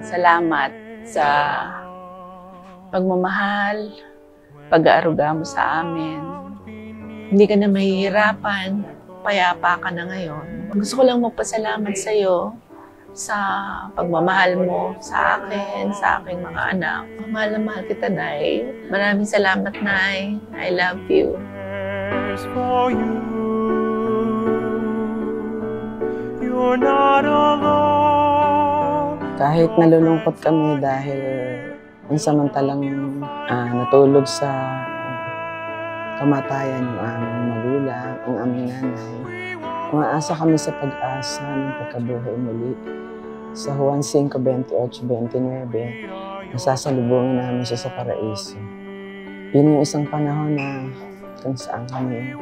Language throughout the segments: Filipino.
Salamat sa pagmamahal, pag-aaruga mo sa amin. Hindi ka na mahihirapan, payapa ka na ngayon. Gusto ko lang magpasalamat sa iyo sa pagmamahal mo sa akin, sa aking mga anak. Mahal na mahal kita, Nay. Maraming salamat, Nay. I love you. For you, you're not alone. Kahit nalulungkot kami dahil samantalang natulog sa kamatayan ng aming magulang, ang aming nanay, umaasa kami sa pag-asa ng pagkabuhay muli. Sa Juan 5:28-29, masasalubungin namin siya sa paraiso. Yun yung isang panahon na kung saan kami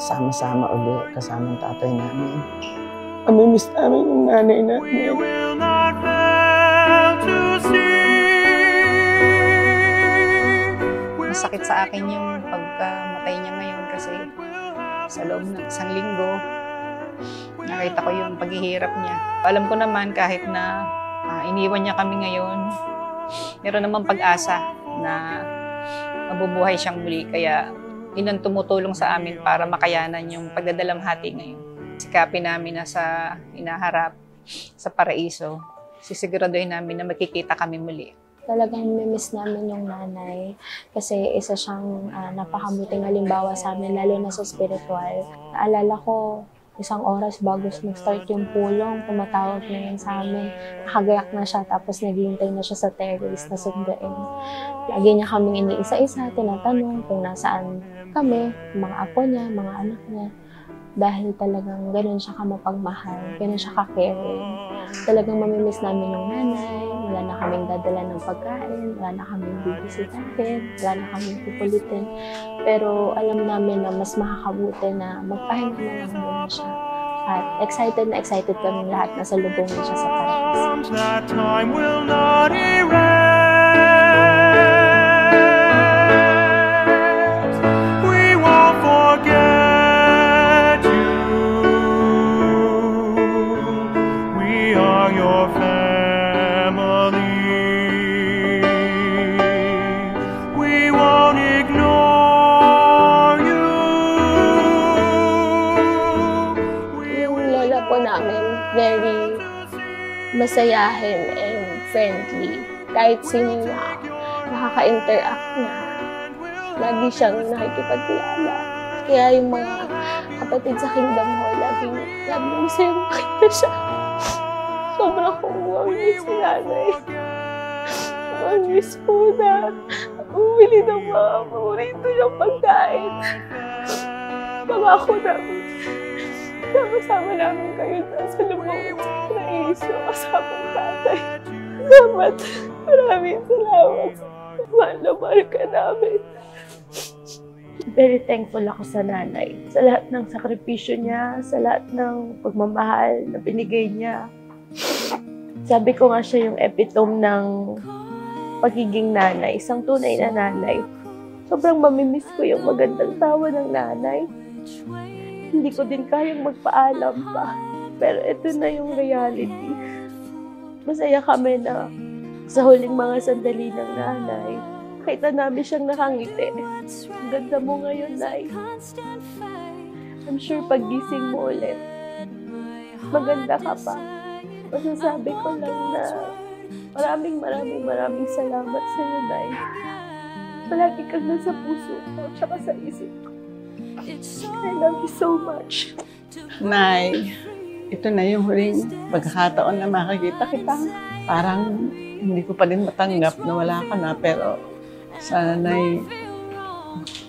sama-sama uli kasama ng tatay namin. Amimiss namin yung nanay namin. Masakit sa akin yung pagkamatay niya ngayon kasi sa loob ng isang linggo, nakita ko yung paghihirap niya. Alam ko naman kahit na iniwan niya kami ngayon, meron naman pag-asa na mabubuhay siyang muli. Kaya yun ang tumutulong sa amin para makayanan yung pagdadalamhati ngayon. Sikapin namin na sa inaharap, sa paraiso, sisiguraduhin namin na makikita kami muli. Talagang mimiss namin yung nanay kasi isa siyang napakabuting halimbawa sa amin, lalo na sa spiritual. Naalala ko, isang oras bago mag-start yung pulong, tumatawag na yun sa amin. Nakagayak na siya, tapos naghihintay na siya sa terrace na sunduin. Lagi niya kaming iniisa-isa, tinatanong kung nasaan kami, mga apo niya, mga anak niya. Dahil talagang ganun siya kamapagmahal, ganun siya ka-caring. Talagang mamimiss namin yung nanay, wala na kaming dadala ng pagkain, wala na kaming bibisitahin, wala na kaming pupulitin. Pero alam namin na mas makakabuti na magpahinga na lang muna siya. At excited kami lahat na salubungin siya sa paraiso. Very masayahin and friendly. Kahit sino na nakaka-interact na, lagi siyang nakikipagkilala. Kaya yung mga kapatid sa Kingdom Hall, laging masaya makita siya. Sobrang kumawin si nanay. Mag-miss po na umili ng mga paborito niyang pagkain. Pangako namin. Sama-sama namin kayo sa lubungin sa paraiso kasama tatay. Salamat. Maraming salamat. Mahal na mahal ka namin. Very thankful ako sa nanay. Sa lahat ng sakripisyo niya, sa lahat ng pagmamahal na binigay niya. Sabi ko nga siya yung epitome ng pagiging nanay, isang tunay na nanay. Sobrang mamimiss ko yung magandang tawa ng nanay. Hindi ko din kayang magpaalam pa. Pero ito na yung reality. Masaya kami na sa huling mga sandali ng nanay, kita namin siyang nakangiti. Ang ganda mo ngayon, Nay. I'm sure paggising mo ulit, maganda ka pa. Masasabi ko lang na maraming salamat sa iyo, Nay. Palagi kang nasa puso ko at sa isip ko. I love you so much. Nay, ito na yung huling pagkakataon na makikita kita. Parang hindi ko pa din matanggap na wala ka na, pero sana, Nay,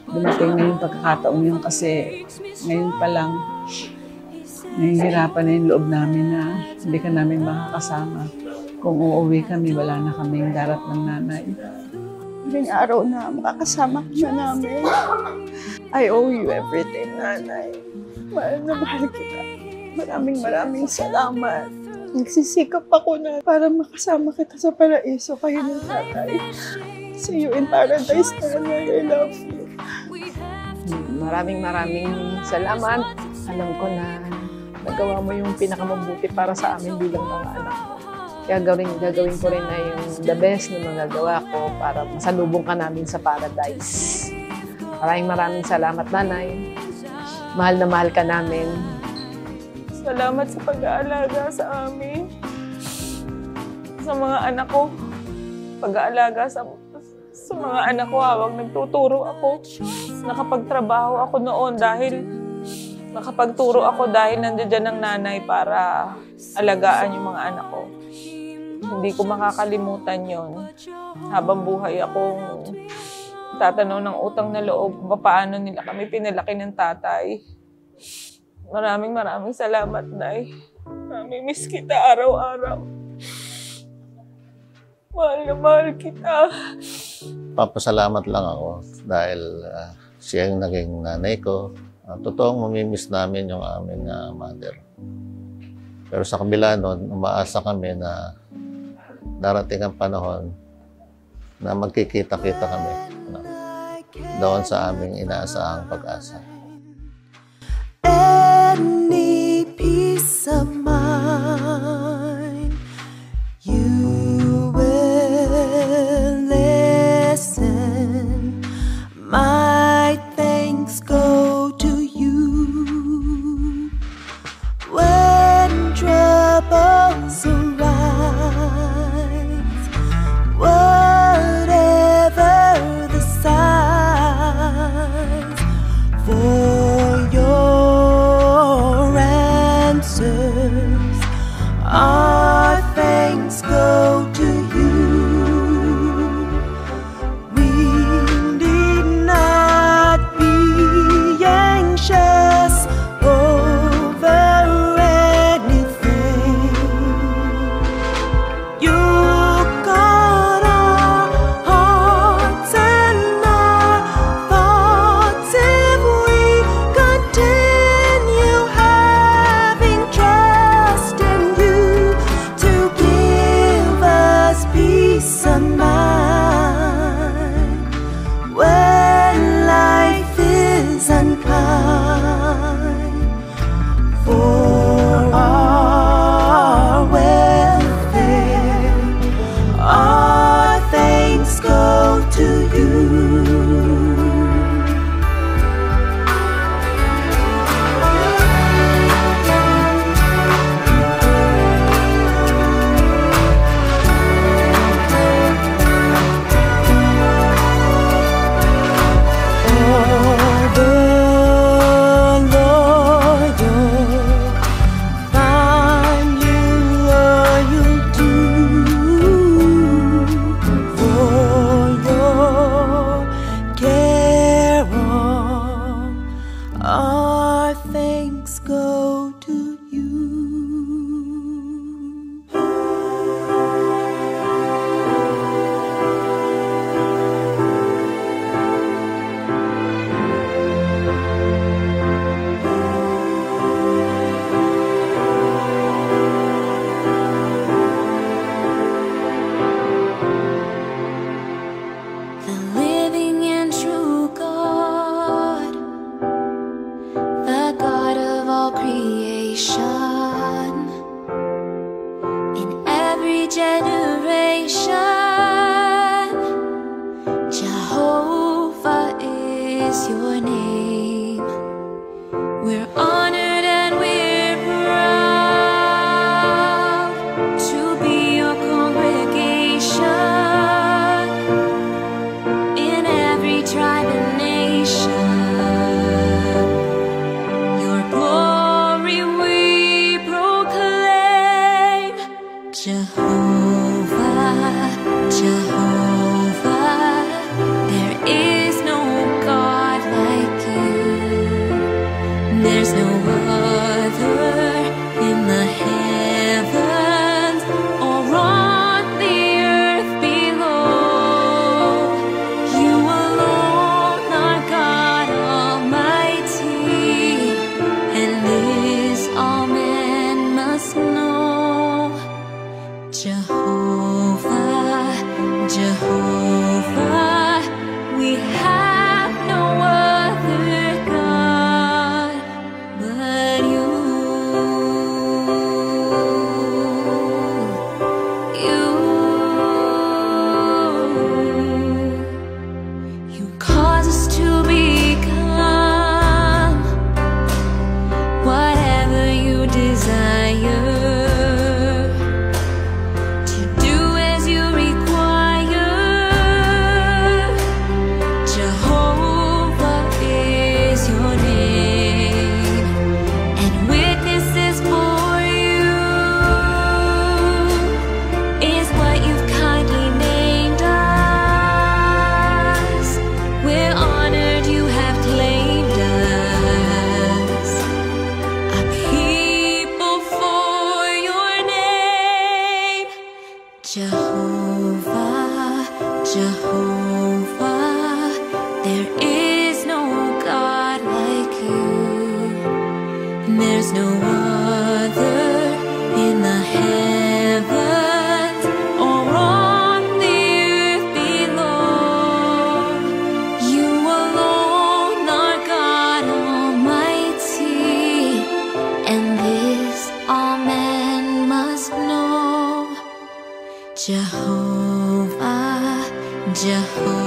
dumating na yung pagkakataon yun kasi ngayon pa lang nahihirapan na yung loob namin na hindi ka namin makakasama. Kung uuwi kami, wala na kaming darat ng nanay. Ngayong araw na makakasama ka na namin. I owe you everything, Nanay. Mahal na mahal kita. Maraming salamat. Nagsisikap ako na para makasama kita sa paraiso kayo ng tatay. See you in paradise, Nanay. I love you. Maraming salamat. Alam ko na nagawa mo yung pinakamabuti para sa amin bilang mga anak mo. Kaya gagawin ko rin na yung the best na magagawa ko para masalubong ka namin sa paradise. Maraming salamat, Nanay. Mahal na mahal ka namin. Salamat sa pag-aalaga sa amin. Sa mga anak ko. Pag-aalaga sa mga anak ko habang nagtuturo ako. Nakapagtrabaho ako noon dahil nakapagturo ako dahil nandiyan ang nanay para alagaan yung mga anak ko. Hindi ko makakalimutan yon. Habang buhay akong tatanaw ng utang na loob kung paano nila kami pinalaki ng tatay. Maraming salamat, Nay. Namimiss kita araw-araw. Mahal na mahal kita. Papasalamat lang ako dahil siya yung naging nanay ko. Totoong mamimiss namin yung aming mother. Pero sa kabila nun, umaasa kami na darating ang panahon na magkikita-kita kami doon sa aming inaasahang pag-asa. Any peace of mind, you will listen. My thanks go to you when troubles arise. Whatever the size, for your answers, our thanks go to you. We need not be anxious over anything. You got our hearts and our thoughts if we continue having trust in you to give us peace of mind when life is unkind. For our welfare, our thanks go to you. Our thanks go to you. The living and true God, the God of all creation, in every generation, Jehovah is your name. We're honored and we're proud to be your congregation in every tribe and nation. Your glory we proclaim. Jehovah, Jehovah, there is no God like you. There's no other in the heavens or on the earth below. You alone are God Almighty, and this all men must know. Jehovah, Jehovah, we have no other God but you. Jehovah, Jehovah, there is no God like you. There's no other in the heavens or on the earth below. You alone are God Almighty, and this all men must know. Jehovah, Jehovah.